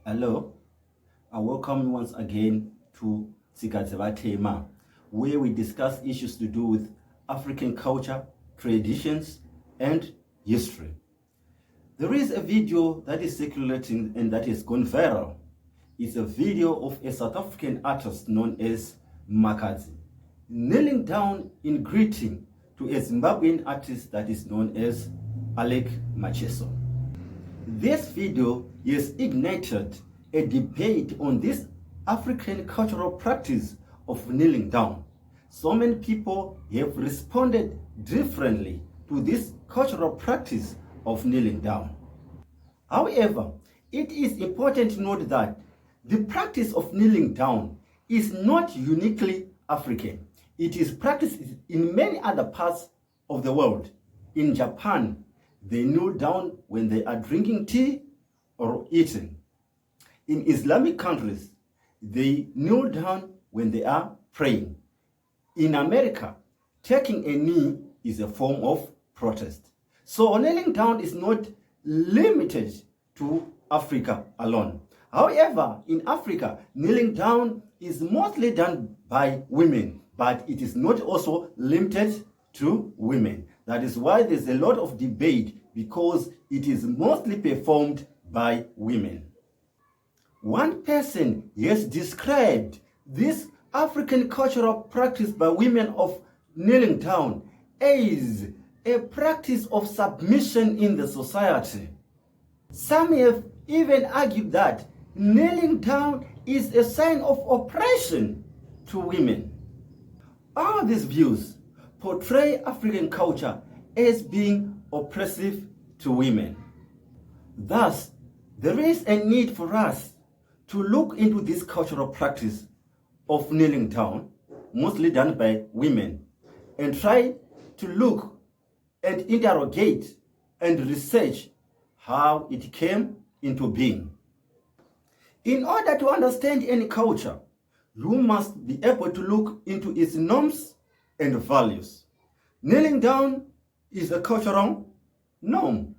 Hello, I welcome you once again to Tema, where we discuss issues to do with African culture, traditions, and history. There is a video that is circulating and that has gone viral. It's a video of a South African artist known as Makhadzi kneeling down in greeting to a Zimbabwean artist that is known as Macheso. This video has ignited a debate on this African cultural practice of kneeling down. So many people have responded differently to this cultural practice of kneeling down. However, it is important to note that the practice of kneeling down is not uniquely African. It is practiced in many other parts of the world. In Japan, they kneel down when they are drinking tea or eating. In Islamic countries, they kneel down when they are praying. In America, taking a knee is a form of protest. So kneeling down is not limited to Africa alone. However, in Africa, kneeling down is mostly done by women, but it is not also limited to women. That is why there's a lot of debate, because it is mostly performed by women. One person has described this African cultural practice by women of kneeling down as a practice of submission in the society. Some have even argued that kneeling down is a sign of oppression to women. All these views portray African culture as being oppressive to women. Thus, there is a need for us to look into this cultural practice of kneeling down, mostly done by women, and try to look and interrogate and research how it came into being. In order to understand any culture, you must be able to look into its norms and values. Kneeling down is a cultural norm.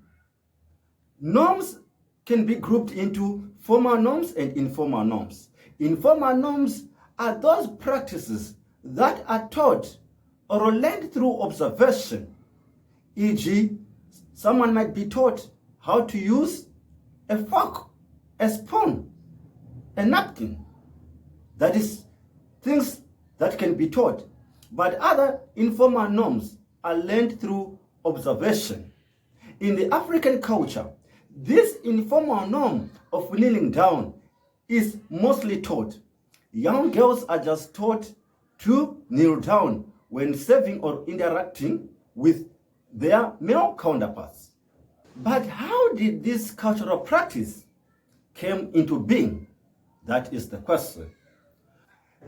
Norms can be grouped into formal norms and informal norms. Informal norms are those practices that are taught or learned through observation. E.g., someone might be taught how to use a fork, a spoon, a napkin. That is things that can be taught. But other informal norms are learned through observation. In the African culture, this informal norm of kneeling down is mostly taught. Young girls are just taught to kneel down when serving or interacting with their male counterparts. But how did this cultural practice come into being? That is the question.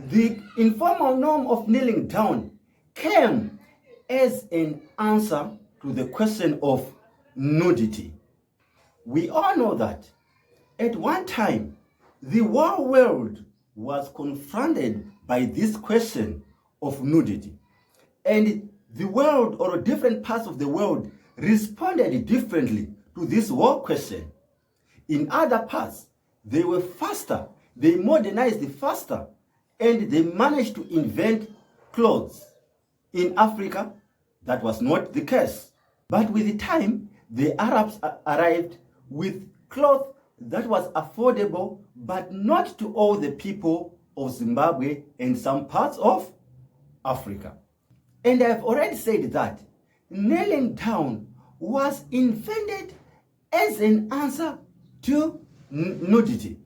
The informal norm of kneeling down came as an answer to the question of nudity. We all know that at one time, the whole world was confronted by this question of nudity. And the world, or different parts of the world, responded differently to this whole question. In other parts, they were faster, they modernized faster, and they managed to invent clothes. In Africa, that was not the case. But with the time, the Arabs arrived with cloth that was affordable, but not to all the people of Zimbabwe and some parts of Africa. And I've already said that kneeling down was invented as an answer to nudity.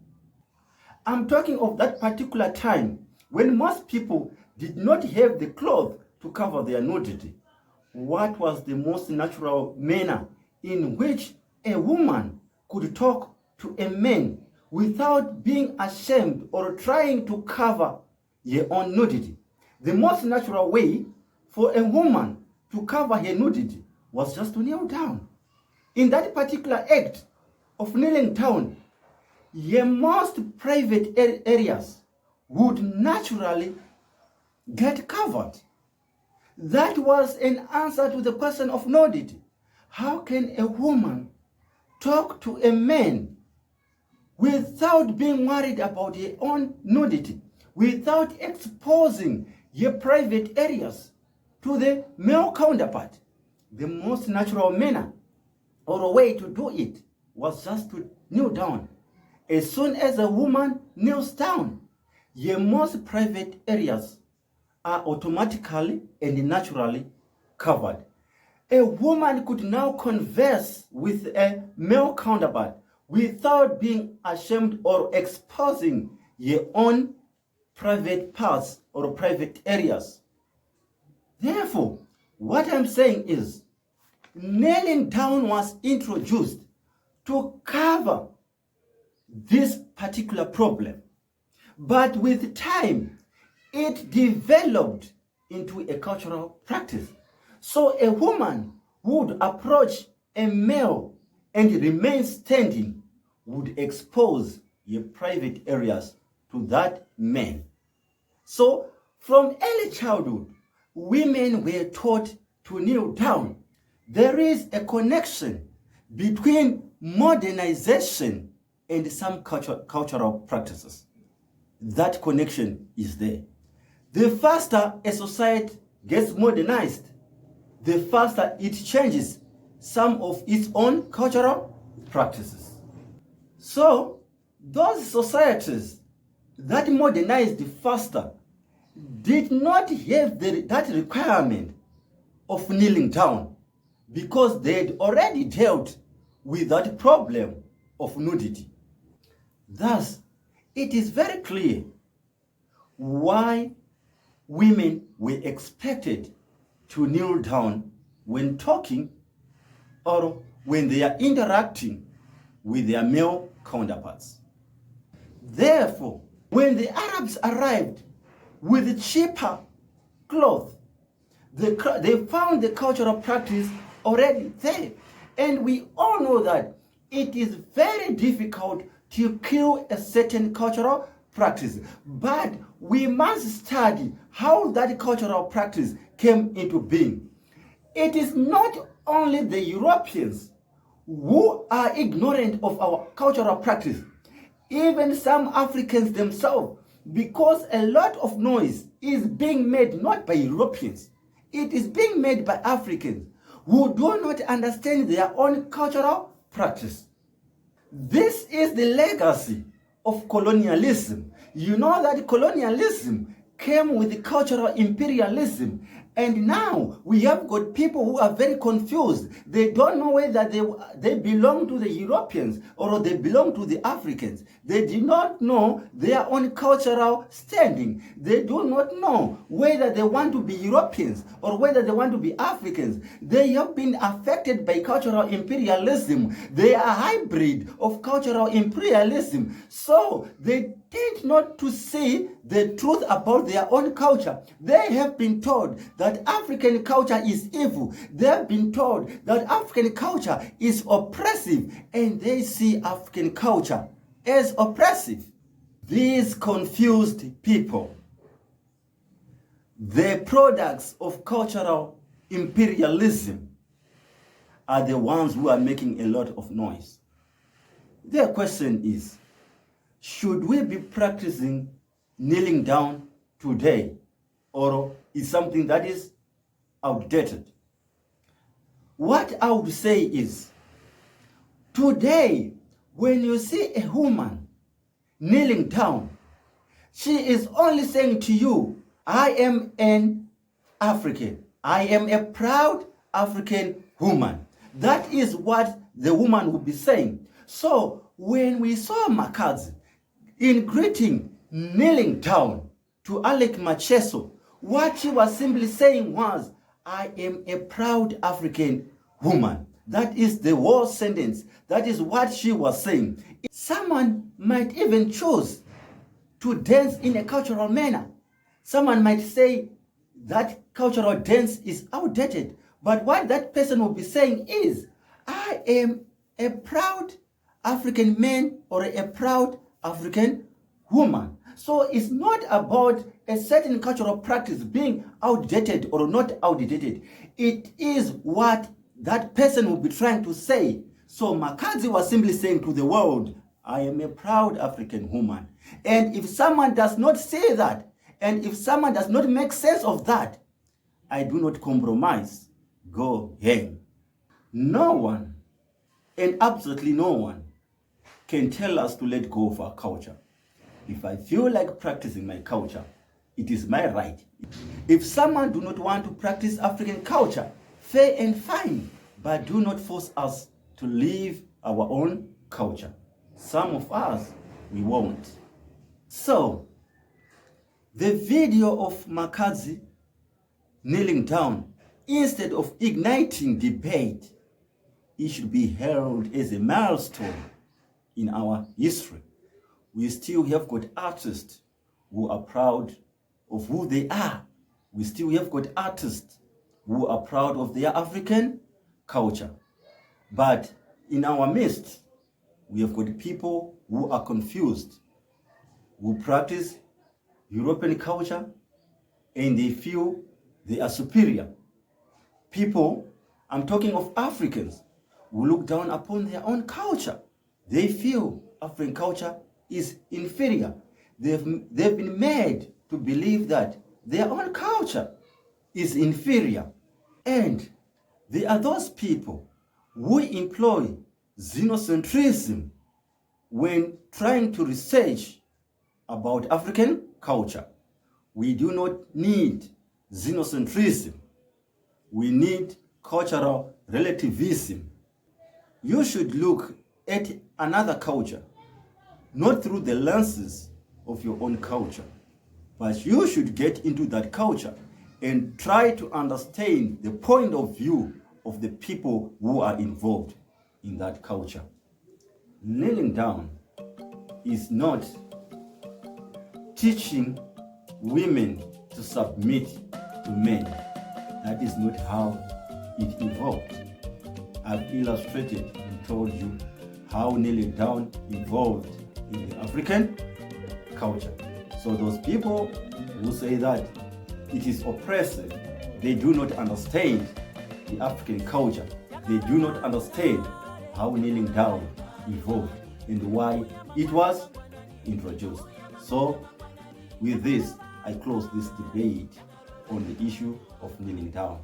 I'm talking of that particular time when most people did not have the cloth to cover their nudity. What was the most natural manner in which a woman could talk to a man without being ashamed or trying to cover her own nudity? The most natural way for a woman to cover her nudity was just to kneel down. In that particular act of kneeling down, her most private areas would naturally get covered. That was an answer to the question of nudity. How can a woman talk to a man without being worried about your own nudity, without exposing your private areas to the male counterpart. The most natural manner or a way to do it was just to kneel down. As soon as a woman kneels down, your most private areas are automatically and naturally covered. A woman could now converse with a male counterpart without being ashamed or exposing your own private parts or private areas. Therefore, what I'm saying is, kneeling down was introduced to cover this particular problem. But with time, it developed into a cultural practice. So a woman would approach a male and remain standing would expose your private areas to that man. So from early childhood, women were taught to kneel down. There is a connection between modernization and some cultural practices. That connection is there. The faster a society gets modernized, the faster it changes some of its own cultural practices. So, those societies that modernized faster did not have that requirement of kneeling down because they had already dealt with that problem of nudity. Thus, it is very clear why women were expected to kneel down when talking or when they are interacting with their male counterparts. Therefore, when the Arabs arrived with cheaper cloth, they found the cultural practice already there. And we all know that it is very difficult to kill a certain cultural practice. But we must study how that cultural practice came into being. It is not only the Europeans who are ignorant of our cultural practice, even some Africans themselves, because a lot of noise is being made not by Europeans, it is being made by Africans who do not understand their own cultural practice. This is the legacy of colonialism. You know that colonialism came with cultural imperialism, and now we have got people who are very confused. They don't know whether they belong to the Europeans or they belong to the Africans. They do not know their own cultural standing. They do not know whether they want to be Europeans or whether they want to be Africans. They have been affected by cultural imperialism. They are a hybrid of cultural imperialism. So they tend not to see the truth about their own culture. They have been told that African culture is evil. They have been told that African culture is oppressive, and they see African culture as oppressive. These confused people, the products of cultural imperialism, are the ones who are making a lot of noise. Their question is, should we be practicing kneeling down today, or is something that is outdated? What I would say is, today, when you see a woman kneeling down, she is only saying to you, I am an African. I am a proud African woman. That is what the woman would be saying. So when we saw Makhadzi in greeting, kneeling down to Alec Macheso, what she was simply saying was, I am a proud African woman. That is the whole sentence. That is what she was saying. Someone might even choose to dance in a cultural manner. Someone might say that cultural dance is outdated. But what that person will be saying is, I am a proud African man or a proud African woman. So it's not about a certain cultural practice being outdated or not outdated. It is what that person will be trying to say. So Makhadzi was simply saying to the world, I am a proud African woman. And if someone does not say that, and if someone does not make sense of that, I do not compromise. Go hang. No one, and absolutely no one, can tell us to let go of our culture. If I feel like practicing my culture, it is my right. If someone do not want to practice African culture, fair and fine, but do not force us to live our own culture. Some of us, we won't. So, the video of Makhadzi kneeling down, instead of igniting debate, it should be held as a milestone in our history. We still have got artists who are proud of who they are. We still have got artists who are proud of their African culture. But in our midst, we have got people who are confused, who practice European culture, and they feel they are superior. People, I'm talking of Africans, who look down upon their own culture. They feel African culture is inferior. They've been made to believe that their own culture is inferior. And there are those people who employ xenocentrism when trying to research about African culture. We do not need xenocentrism. We need cultural relativism. You should look at another culture, not through the lenses of your own culture, but you should get into that culture and try to understand the point of view of the people who are involved in that culture. Kneeling down is not teaching women to submit to men. That is not how it evolved. I've illustrated and told you how kneeling down evolved in the African culture. So those people who say that it is oppressive, they do not understand the African culture. They do not understand how kneeling down evolved and why it was introduced. So with this, I close this debate on the issue of kneeling down.